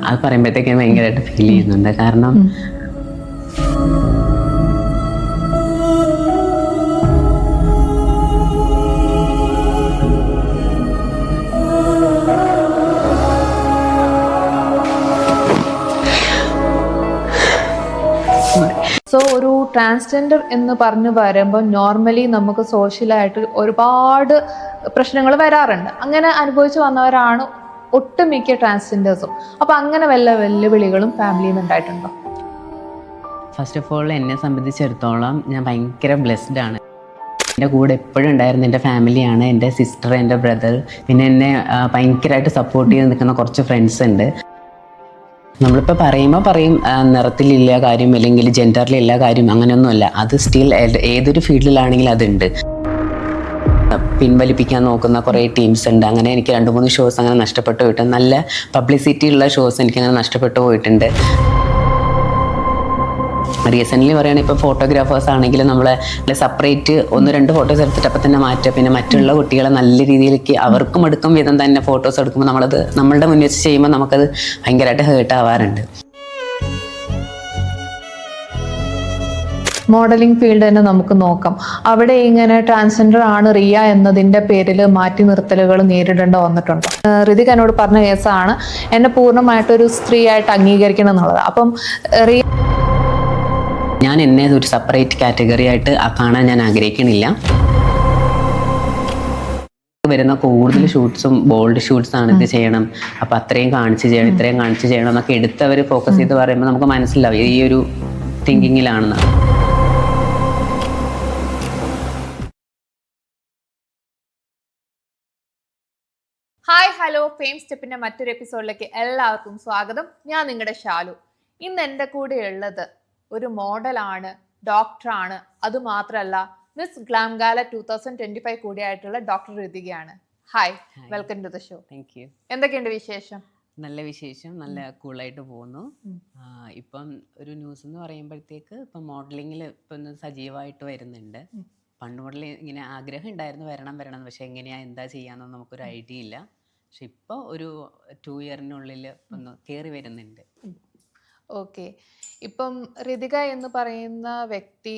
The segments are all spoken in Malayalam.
അത് പറയുമ്പോഴത്തേക്കും ഭയങ്കരമായിട്ട് ഫീൽ ചെയ്യുന്നുണ്ട്. കാരണം സോ ഒരു ട്രാൻസ്ജെൻഡർ എന്ന് പറഞ്ഞു വരുമ്പോൾ നോർമലി നമുക്ക് സോഷ്യലായിട്ട് ഒരുപാട് പ്രശ്നങ്ങൾ വരാറുണ്ട്. അങ്ങനെ അനുഭവിച്ചു വന്നവരാണ് ഒട്ടുമിക്ക ട്രാൻസ്ജെൻഡേഴ്സും. അപ്പോൾ അങ്ങനെ വല്ല വെല്ലുവിളികളും ഫാമിലിയിൽ നിന്ന് ഉണ്ടായിട്ടുണ്ടോ? ഫസ്റ്റ് ഓഫ് ഓൾ എന്നെ സംബന്ധിച്ചിടത്തോളം ഞാൻ ഭയങ്കര ബ്ലെസ്ഡ് ആണ്. എൻ്റെ കൂടെ എപ്പോഴും ഉണ്ടായിരുന്ന എൻ്റെ ഫാമിലിയാണ്, എൻ്റെ സിസ്റ്റർ, എൻ്റെ ബ്രദർ, പിന്നെ എന്നെ ഭയങ്കരമായിട്ട് സപ്പോർട്ട് ചെയ്ത് നിൽക്കുന്ന കുറച്ച് ഫ്രണ്ട്സ് ഉണ്ട്. നമ്മളിപ്പോൾ പറയും നിറത്തിലില്ല കാര്യം അല്ലെങ്കിൽ ജെൻഡറിലില്ല കാര്യം, അങ്ങനെയൊന്നുമല്ല. അത് സ്റ്റിൽ ഏതൊരു ഫീൽഡിലാണെങ്കിലും അതുണ്ട്. പിൻവലിപ്പിക്കാൻ നോക്കുന്ന കുറേ ടീംസ് ഉണ്ട്. അങ്ങനെ എനിക്ക് 2-3 ഷോസ് അങ്ങനെ നഷ്ടപ്പെട്ടു പോയിട്ടുണ്ട്. നല്ല പബ്ലിസിറ്റി ഉള്ള ഷോസ് എനിക്കങ്ങനെ നഷ്ടപ്പെട്ടു പോയിട്ടുണ്ട്. റീസെൻ്റ്ലി പറയുകയാണെങ്കിൽ ഇപ്പോൾ ഫോട്ടോഗ്രാഫേഴ്സ് ആണെങ്കിലും നമ്മളെ സെപ്പറേറ്റ് 1-2 ഫോട്ടോസ് എടുത്തിട്ട് അപ്പം തന്നെ മാറ്റുക. പിന്നെ മറ്റുള്ള കുട്ടികളെ നല്ല രീതിയിലേക്ക് അവർക്കും എടുക്കും വിധം തന്നെ ഫോട്ടോസ് എടുക്കുമ്പോൾ നമ്മളത് നമ്മളുടെ മുന്നിൽ വെച്ച് ചെയ്യുമ്പോൾ നമുക്കത് ഭയങ്കരമായിട്ട് ഹേർട്ട് ആവാറുണ്ട്. മോഡലിംഗ് ഫീൽഡ് തന്നെ നമുക്ക് നോക്കാം. അവിടെ ഇങ്ങനെ ട്രാൻസ്ജെൻഡർ ആണ് റിയ എന്നതിൻ്റെ പേരിൽ മാറ്റി നിർത്തലുകൾ നേരിടേണ്ട വന്നിട്ടുണ്ടോ? ഋതിക എന്നോട് പറഞ്ഞ കേസാണ് എന്നെ പൂർണ്ണമായിട്ടൊരു സ്ത്രീയായിട്ട് അംഗീകരിക്കണം എന്നുള്ളത്. അപ്പം റിയ ഞാൻ എന്നെ ഒരു സെപ്പറേറ്റ് കാറ്റഗറി ആയിട്ട് കാണാൻ ഞാൻ ആഗ്രഹിക്കണില്ല. വരുന്ന കൂടുതൽ ഷൂട്ട്സും ബോൾഡ് ഷൂട്ട്സ് ആണ്, ഇത് ചെയ്യണം, അപ്പം അത്രയും കാണിച്ച് ചെയ്യണം, ഇത്രയും കാണിച്ച് ചെയ്യണം എന്നൊക്കെ എടുത്തവർ ഫോക്കസ് ചെയ്ത് പറയുമ്പോൾ നമുക്ക് മനസ്സിലാവും ഈ ഒരു തിങ്കിങ്ങിലാണെന്ന്. ഹായ് ഹലോ, ഫെയിം സ്റ്റെപ്പിന്റെ മറ്റൊരു എപ്പിസോഡിലേക്ക് എല്ലാവർക്കും സ്വാഗതം. ഞാൻ നിങ്ങളുടെ ഷാലു. ഇന്ന് എൻ്റെ കൂടെ ഉള്ളത് ഒരു മോഡലാണ്, ഡോക്ടറാണ്, അതുമാത്രമല്ല മിസ് ഗ്ലാംഗാല 2025 കൂടിയായിട്ടുള്ള ഡോക്ടർ ഋതികയാണ്. Hi, welcome to the show. Thank you. എന്തൊക്കെയുണ്ട് വിശേഷം? നല്ല വിശേഷം, നല്ല കൂളായിട്ട് പോകുന്നു. ഇപ്പം ഒരു ന്യൂസ് എന്ന് പറയുമ്പോഴത്തേക്ക് ഇപ്പം മോഡലിങ്ങിൽ ഇപ്പം ഒന്ന് സജീവമായിട്ട് വരുന്നുണ്ട്. പണ്ട് മുതൽ ഇങ്ങനെ ആഗ്രഹം ഉണ്ടായിരുന്നു വരണം, പക്ഷെ എങ്ങനെയാ എന്താ ചെയ്യാന്നൊന്നും നമുക്കൊരു ഐഡിയ ഇല്ല. പക്ഷെ ഇപ്പോൾ ഒരു 2 ഇയറിനുള്ളിൽ ഒന്ന് കയറി വരുന്നുണ്ട്. ഓക്കെ. ഇപ്പം ഋതിക എന്ന് പറയുന്ന വ്യക്തി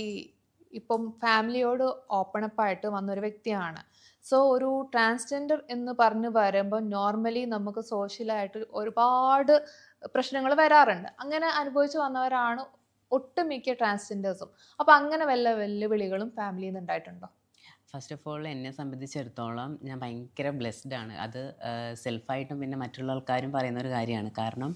ഇപ്പം ഫാമിലിയോട് ഓപ്പണപ്പായിട്ട് വന്നൊരു വ്യക്തിയാണ്. സോ ഒരു ട്രാൻസ്ജെൻഡർ എന്ന് പറഞ്ഞു വരുമ്പോൾ നോർമലി നമുക്ക് സോഷ്യലായിട്ട് ഒരുപാട് പ്രശ്നങ്ങൾ വരാറുണ്ട്. അങ്ങനെ അനുഭവിച്ചു വന്നവരാണ് ഒട്ടുമിക്ക ട്രാൻസ്ജെൻഡേഴ്സും. അപ്പോൾ അങ്ങനെ വല്ല വെല്ലുവിളികളും ഫാമിലിയിൽ നിന്ന് ഉണ്ടായിട്ടുണ്ടോ? ഫസ്റ്റ് ഓഫ് ഓൾ എന്നെ സംബന്ധിച്ചിടത്തോളം ഞാൻ ഭയങ്കര ബ്ലെസ്ഡ് ആണ്. അത് സെൽഫായിട്ടും പിന്നെ മറ്റുള്ള ആൾക്കാരും പറയുന്ന ഒരു കാര്യമാണ്. കാരണം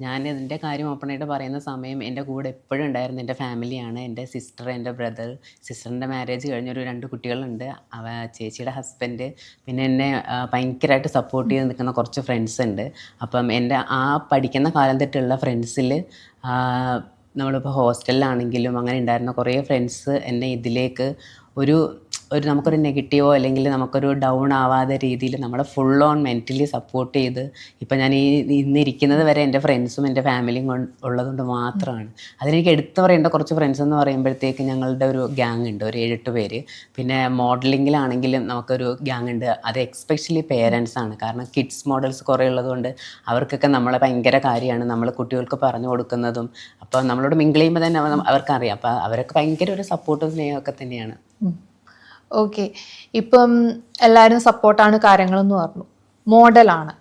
ഞാൻ ഇതിൻ്റെ കാര്യം ഓപ്പണായിട്ട് പറയുന്ന സമയം എൻ്റെ കൂടെ എപ്പോഴും ഉണ്ടായിരുന്ന എൻ്റെ ഫാമിലിയാണ്, എൻ്റെ സിസ്റ്റർ, എൻ്റെ ബ്രദർ. സിസ്റ്ററിൻ്റെ മാരേജ് കഴിഞ്ഞൊരു 2 കുട്ടികളുണ്ട്, ചേച്ചിയുടെ ഹസ്ബൻഡ്, പിന്നെ എന്നെ ഭയങ്കരമായിട്ട് സപ്പോർട്ട് ചെയ്ത് നിൽക്കുന്ന കുറച്ച് ഫ്രണ്ട്സ് ഉണ്ട്. അപ്പം എൻ്റെ ആ പഠിക്കുന്ന കാലം തൊട്ടുള്ള ഫ്രണ്ട്സിൽ നമ്മളിപ്പോൾ ഹോസ്റ്റലിലാണെങ്കിലും അങ്ങനെ ഉണ്ടായിരുന്ന കുറേ ഫ്രണ്ട്സ് എന്നെ ഇതിലേക്ക് ഒരു നമുക്കൊരു നെഗറ്റീവോ അല്ലെങ്കിൽ നമുക്കൊരു ഡൗൺ ആവാതെ രീതിയിൽ നമ്മളെ ഫുൾ ഓൺ മെൻ്റലി സപ്പോർട്ട് ചെയ്ത് ഇപ്പം ഞാൻ ഇന്നിരിക്കുന്നത് വരെ എൻ്റെ ഫ്രണ്ട്സും എൻ്റെ ഫാമിലിയും ഉള്ളതുകൊണ്ട് മാത്രമാണ്. അതിനെനിക്ക് എടുത്തു പറയേണ്ട കുറച്ച് ഫ്രണ്ട്സ് എന്ന് പറയുമ്പോഴത്തേക്ക് ഞങ്ങളുടെ ഒരു ഗ്യാങ് ഉണ്ട്, ഒരു 7-8 പേര്. പിന്നെ മോഡലിങ്ങിലാണെങ്കിലും നമുക്കൊരു ഗ്യാങ് ഉണ്ട്. അത് എക്സ്പെഷ്യലി പേരൻസ് ആണ്. കാരണം കിഡ്സ് മോഡൽസ് കുറേ ഉള്ളതുകൊണ്ട് അവർക്കൊക്കെ നമ്മളെ ഭയങ്കര കാര്യമാണ് നമ്മൾ കുട്ടികൾക്ക് പറഞ്ഞു കൊടുക്കുന്നതും. അപ്പോൾ നമ്മളോട് മിങ്കിൾ ചെയ്യുമ്പോൾ തന്നെ അവർക്കറിയാം. അപ്പോൾ അവരൊക്കെ ഭയങ്കര ഒരു സപ്പോർട്ടും സ്നേഹമൊക്കെ തന്നെയാണ്. ഓക്കെ. ഇപ്പം എല്ലാവരും സപ്പോർട്ടാണ് കാര്യങ്ങളെന്ന് പറഞ്ഞു, മോഡലാണ്.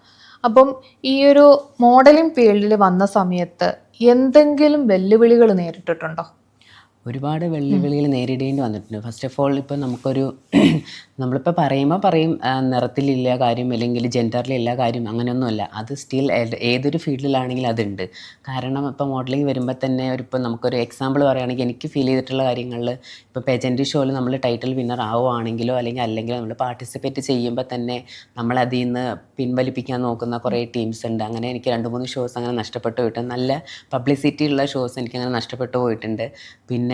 അപ്പം ഈ ഒരു മോഡലിംഗ് ഫീൽഡിൽ വന്ന സമയത്ത് എന്തെങ്കിലും വെല്ലുവിളികൾ നേരിട്ടിട്ടുണ്ടോ? ഒരുപാട് വെല്ലുവിളികൾ നേരിടേണ്ടി വന്നിട്ടുണ്ട്. ഫസ്റ്റ് ഓഫ് ഓൾ ഇപ്പോൾ നമുക്കൊരു നമ്മളിപ്പോൾ പറയും നിറത്തിലില്ല കാര്യം അല്ലെങ്കിൽ ജെൻഡറിലില്ല കാര്യം, അങ്ങനെയൊന്നുമല്ല. അത് സ്റ്റിൽ ഏതൊരു ഫീൽഡിലാണെങ്കിലും അതുണ്ട്. കാരണം ഇപ്പോൾ മോഡലിംഗ് വരുമ്പോൾ തന്നെ ഇപ്പോൾ നമുക്കൊരു എക്സാമ്പിൾ പറയുകയാണെങ്കിൽ എനിക്ക് ഫീൽ ചെയ്തിട്ടുള്ള കാര്യങ്ങളിൽ ഇപ്പോൾ പെജൻറ്റ് ഷോയിൽ നമ്മൾ ടൈറ്റിൽ വിന്നർ ആവുകയാണെങ്കിലോ അല്ലെങ്കിൽ നമ്മൾ പാർട്ടിസിപ്പേറ്റ് ചെയ്യുമ്പോൾ തന്നെ നമ്മളതിൽ നിന്ന് പിൻവലിപ്പിക്കാൻ നോക്കുന്ന കുറേ ടീംസ് ഉണ്ട്. അങ്ങനെ എനിക്ക് 2-3 ഷോസ് അങ്ങനെ നഷ്ടപ്പെട്ടു പോയിട്ടുണ്ട്. നല്ല പബ്ലിസിറ്റി ഉള്ള ഷോസ് എനിക്കങ്ങനെ നഷ്ടപ്പെട്ടു പോയിട്ടുണ്ട്. പിന്നെ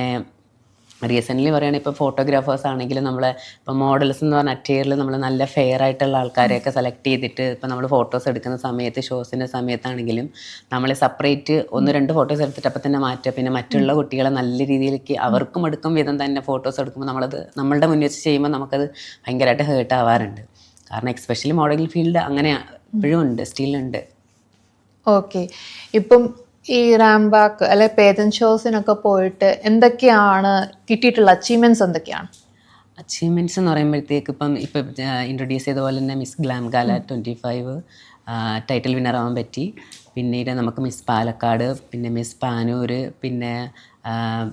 റീസെൻ്റ്ലി പറയുകയാണെങ്കിൽ ഇപ്പോൾ ഫോട്ടോഗ്രാഫേഴ്സ് ആണെങ്കിലും നമ്മളെ ഇപ്പോൾ മോഡൽസ് എന്ന് പറഞ്ഞാൽ അറ്റയറിൽ നമ്മൾ നല്ല ഫെയർ ആയിട്ടുള്ള ആൾക്കാരെയൊക്കെ സെലക്ട് ചെയ്തിട്ട് ഇപ്പോൾ നമ്മൾ ഫോട്ടോസ് എടുക്കുന്ന സമയത്ത് ഷോസിൻ്റെ സമയത്താണെങ്കിലും നമ്മൾ സെപ്പറേറ്റ് 1-2 ഫോട്ടോസ് എടുത്തിട്ട് അപ്പം തന്നെ മാറ്റുക. പിന്നെ മറ്റുള്ള കുട്ടികളെ നല്ല രീതിയിലേക്ക് അവർക്കും എടുക്കും വിധം തന്നെ ഫോട്ടോസ് എടുക്കുമ്പോൾ നമ്മളത് നമ്മളുടെ മുന്നിൽ വെച്ച് ചെയ്യുമ്പോൾ നമുക്കത് ഭയങ്കരമായിട്ട് ഹേർട്ട് ആവാറുണ്ട്. കാരണം എക്സ്പെഷ്യലി മോഡലിംഗ് ഫീൽഡ് അങ്ങനെ ഇപ്പോഴും ഉണ്ട്, സ്റ്റിൽ ഉണ്ട്. ഓക്കെ. ഇപ്പം ഈ റാംബാക്ക് അല്ലെ പേജന്റ് ഷോസിനൊക്കെ പോയിട്ട് എന്തൊക്കെയാണ് കിട്ടിയിട്ടുള്ള അച്ചീവ്മെന്റ്സ് എന്തൊക്കെയാണ്? അച്ചീവ്മെൻറ്റ്സ് എന്ന് പറയുമ്പോഴത്തേക്ക് ഇപ്പം ഇൻട്രൊഡ്യൂസ് ചെയ്ത പോലെ തന്നെ miss glam gala 25 title winner ആവാൻ പറ്റി. പിന്നീട് നമുക്ക് മിസ് പാലക്കാട്, പിന്നെ മിസ് പാനൂർ, പിന്നെ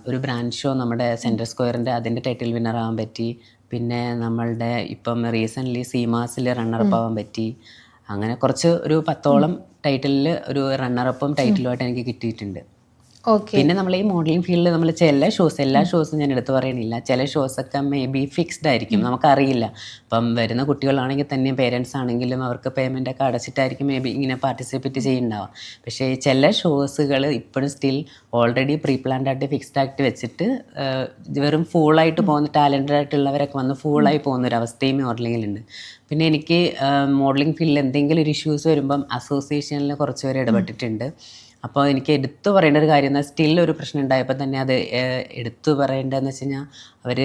ഒരു ബ്രാൻഡ് ഷോ നമ്മുടെ സെൻട്രൽ സ്ക്വയറിൻ്റെ അതിൻ്റെ ടൈറ്റിൽ വിന്നർ ആവാൻ പറ്റി. പിന്നെ നമ്മളുടെ ഇപ്പം റീസെൻ്റ്ലി സീമാസിൽ റണ്ണറപ്പ് ആവാൻ പറ്റി. അങ്ങനെ കുറച്ച് ഒരു 10ഓളം ടൈറ്റിലിൽ ഒരു റണ്ണറപ്പും ടൈറ്റിലുമായിട്ട് എനിക്ക് കിട്ടിയിട്ടുണ്ട്. ഓക്കെ. പിന്നെ നമ്മൾ ഈ മോഡലിംഗ് ഫീൽഡിൽ നമ്മൾ എല്ലാ ഷോസും ഞാൻ എടുത്തു പറയണില്ല. ചില ഷോസൊക്കെ മേ ബി ഫിക്സ്ഡ് ആയിരിക്കും, നമുക്കറിയില്ല. ഇപ്പം വരുന്ന കുട്ടികളാണെങ്കിൽ തന്നെ പേരൻസ് ആണെങ്കിലും അവർക്ക് പേയ്മെൻ്റൊക്കെ അടച്ചിട്ടായിരിക്കും മേ ബി ഇങ്ങനെ പാർട്ടിസിപ്പേറ്റ് ചെയ്യുന്നുണ്ടാവുക. പക്ഷേ ചില ഷോസുകൾ ഇപ്പോഴും സ്റ്റിൽ ഓൾറെഡി പ്രീ പ്ലാൻഡ് ആയിട്ട് ഫിക്സ്ഡ് ആയിട്ട് വെച്ചിട്ട് വെറും ഫുള്ളായിട്ട് പോകുന്ന ടാലൻറ്റഡ് ആയിട്ടുള്ളവരൊക്കെ വന്ന് ഫുള്ളായി പോകുന്നൊരവസ്ഥയും മോഡലിങ്ങിലുണ്ട്. പിന്നെ എനിക്ക് മോഡലിംഗ് ഫീൽഡിൽ എന്തെങ്കിലും ഒരു ഇഷ്യൂസ് വരുമ്പം അസോസിയേഷനിൽ കുറച്ച് പേര് ഇടപെട്ടിട്ടുണ്ട്. അപ്പോൾ എനിക്ക് എടുത്തു പറയേണ്ട ഒരു കാര്യം എന്നാൽ സ്റ്റിൽ ഒരു പ്രശ്നം ഉണ്ടായപ്പോൾ തന്നെ അത് എടുത്തു പറയേണ്ടതെന്ന് വെച്ച് കഴിഞ്ഞാൽ അവർ